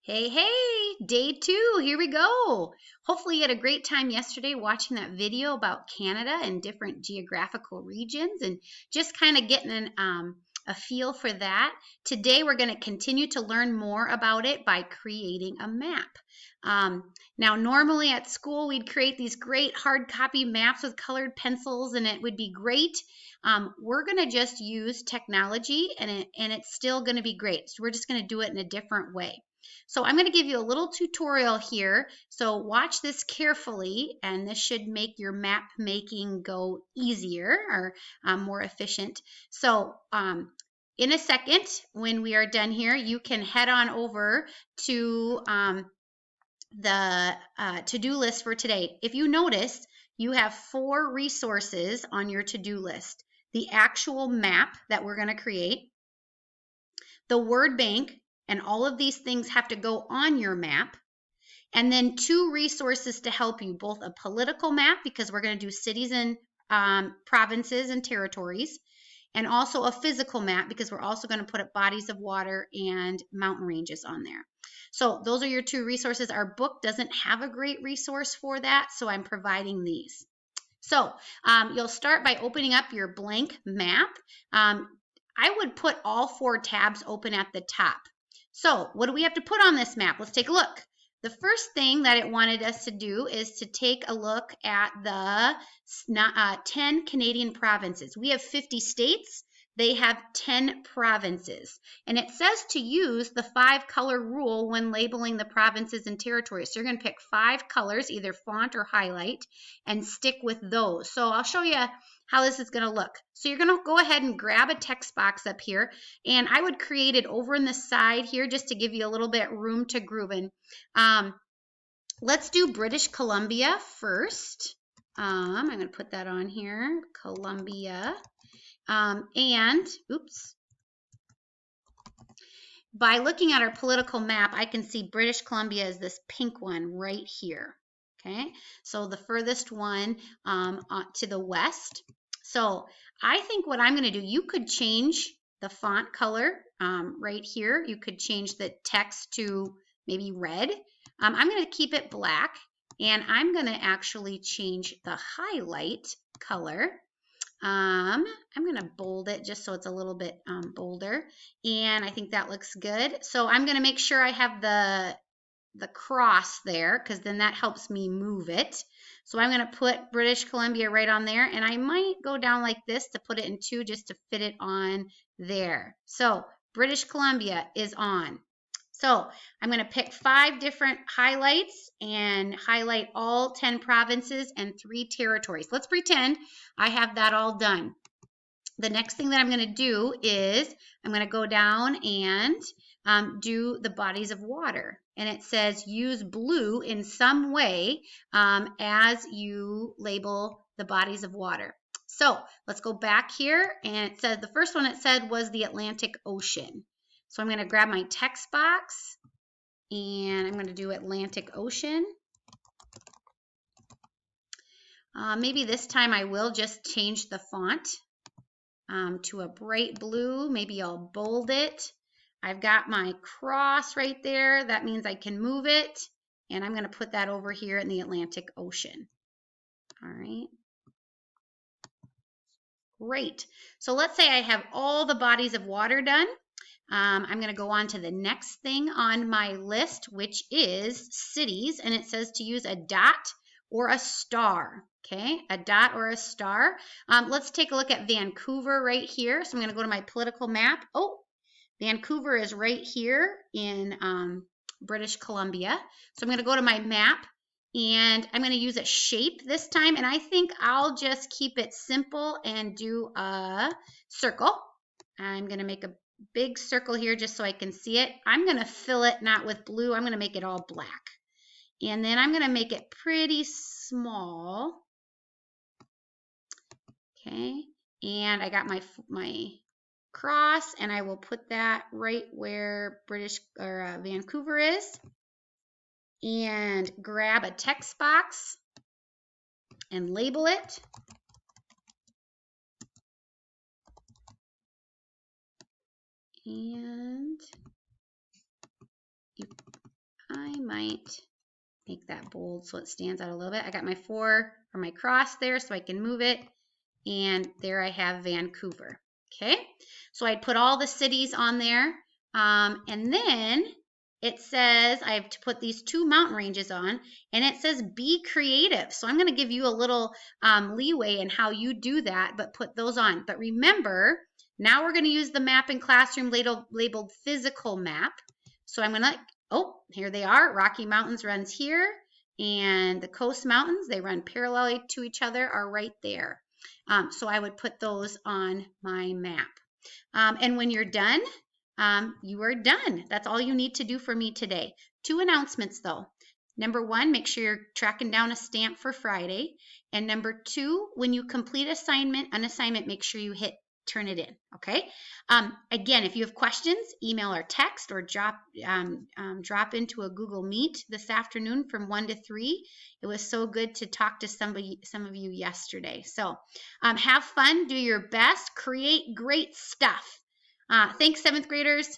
Hey, hey, day 2, here we go. Hopefully you had a great time yesterday watching that video about Canada and different geographical regions and just kind of getting a feel for that. Today we're going to continue to learn more about it by creating a map. Now normally at school we'd create these great hard copy maps with colored pencils and it would be great. We're going to just use technology and it's still going to be great. So we're just going to do it in a different way. So I'm going to give you a little tutorial here. So watch this carefully and this should make your map making go easier or more efficient. So in a second, when we are done here, you can head on over to the to-do list for today. If you notice, you have 4 resources on your to-do list. The actual map that we're going to create, the word bank, and all of these things have to go on your map. And then 2 resources to help you, both a political map, because we're going to do cities and provinces and territories, and also a physical map, because we're also going to put up bodies of water and mountain ranges on there. So those are your 2 resources. Our book doesn't have a great resource for that, so I'm providing these. So you'll start by opening up your blank map. I would put all 4 tabs open at the top. So what do we have to put on this map? Let's take a look. The first thing that it wanted us to do is to take a look at the 10 Canadian provinces. We have 50 states. They have 10 provinces. And it says to use the 5-color rule when labeling the provinces and territories. So you're going to pick 5 colors, either font or highlight, and stick with those. So I'll show you how this is going to look. So you're going to go ahead and grab a text box up here, and I would create it over in the side here just to give you a little bit room to groove in. Let's do British Columbia first. I'm going to put that on here, Columbia. And, oops, by looking at our political map, I can see British Columbia is this pink one right here. Okay, so the furthest one to the west. So I think what I'm going to do, you could change the font color right here. You could change the text to maybe red. I'm going to keep it black, and I'm going to actually change the highlight color. I'm going to bold it just so it's a little bit bolder, and I think that looks good. So I'm going to make sure I have the cross there, because then that helps me move it. So I'm going to put British Columbia right on there, and I might go down like this to put it in 2 just to fit it on there. So British Columbia is on. So I'm going to pick 5 different highlights and highlight all 10 provinces and 3 territories. Let's pretend I have that all done. The next thing that I'm going to do is I'm going to go down and do the bodies of water. And it says use blue in some way as you label the bodies of water. So let's go back here, and it says the first one it said was the Atlantic Ocean. So I'm going to grab my text box and I'm going to do Atlantic Ocean. Maybe this time I will just change the font to a bright blue. Maybe I'll bold it. I've got my cross right there. That means I can move it. And I'm going to put that over here in the Atlantic Ocean. All right. Great. So let's say I have all the bodies of water done. I'm going to go on to the next thing on my list, which is cities. And it says to use a dot or a star. Okay, a dot or a star. Let's take a look at Vancouver right here. So I'm going to go to my political map. Oh, Vancouver is right here in British Columbia. So I'm going to go to my map, and I'm going to use a shape this time. And I think I'll just keep it simple and do a circle. I'm going to make a big circle here just so I can see it. I'm going to fill it not with blue. I'm going to make it all black. And then I'm going to make it pretty small. Okay, and I got my cross, and I will put that right where Vancouver is, and grab a text box and label it. And I might make that bold so it stands out a little bit. I got my 4 or my cross there so I can move it. And there I have Vancouver. Okay, so I'd put all the cities on there. And then it says I have to put these 2 mountain ranges on, and it says be creative. So I'm going to give you a little leeway in how you do that, but put those on. But remember, now we're going to use the map in classroom labeled physical map. So I'm going to, oh, here they are. Rocky Mountains runs here, and the Coast Mountains, they run parallel to each other, are right there. So I would put those on my map. And when you're done, you are done. That's all you need to do for me today. 2 announcements though. Number 1, make sure you're tracking down a stamp for Friday. And number 2, when you complete an assignment, make sure you hit turn it in, okay? Again, if you have questions, email or text or drop into a Google Meet this afternoon from 1 to 3. It was so good to talk to some of you yesterday. So have fun, do your best, create great stuff. Thanks, 7th graders.